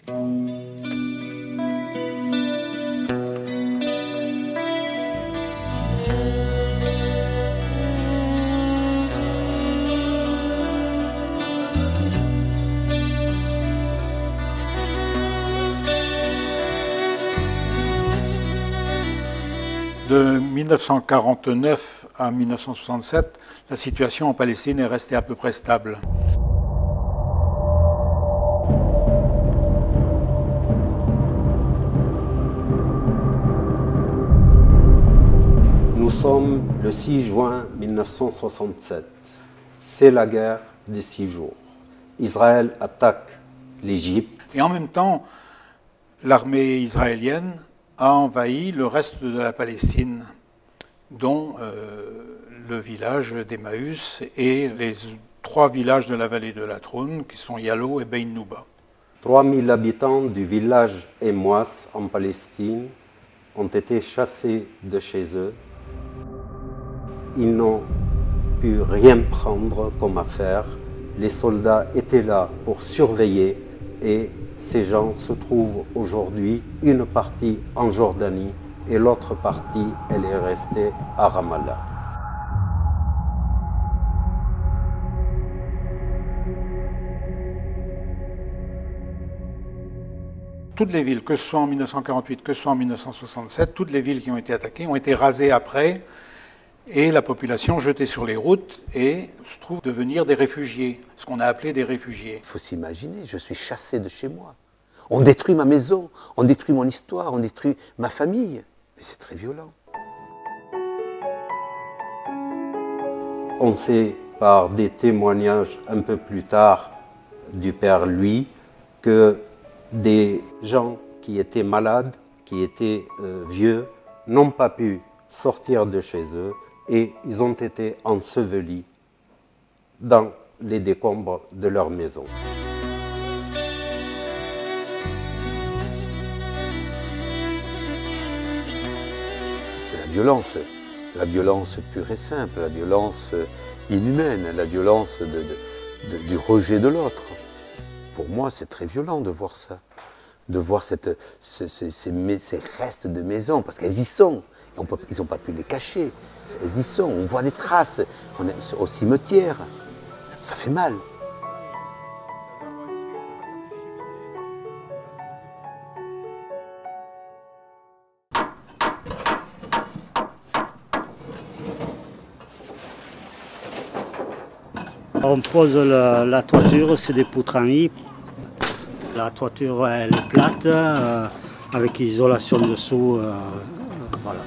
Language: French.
De 1949 à 1967, la situation en Palestine est restée à peu près stable. Nous sommes le 6 juin 1967. C'est la guerre des 6 jours. Israël attaque l'Égypte. Et en même temps, l'armée israélienne a envahi le reste de la Palestine, dont le village d'Emmaüs et les 3 villages de la vallée de la Troune, qui sont Yalo et Bein Nouba. 3000 habitants du village Emmaüs en Palestine ont été chassés de chez eux. Ils n'ont pu rien prendre comme affaire. Les soldats étaient là pour surveiller et ces gens se trouvent aujourd'hui, une partie en Jordanie et l'autre partie, elle est restée à Ramallah. Toutes les villes, que ce soit en 1948, que ce soit en 1967, toutes les villes qui ont été attaquées ont été rasées après et la population jetée sur les routes et se trouve devenir des réfugiés, ce qu'on a appelé des réfugiés. Il faut s'imaginer, je suis chassé de chez moi. On détruit ma maison, on détruit mon histoire, on détruit ma famille. Mais c'est très violent. On sait par des témoignages un peu plus tard du père Louis que des gens qui étaient malades, qui étaient vieux, n'ont pas pu sortir de chez eux et ils ont été ensevelis dans les décombres de leur maison. C'est la violence pure et simple, la violence inhumaine, la violence du rejet de l'autre. Pour moi, c'est très violent de voir ça, de voir ces restes de maisons, parce qu'elles y sont. Ils n'ont pas pu les cacher, elles y sont, on voit des traces, on est au cimetière, ça fait mal. On pose la toiture, c'est des poutres en I. La toiture elle est plate, avec isolation dessous, voilà.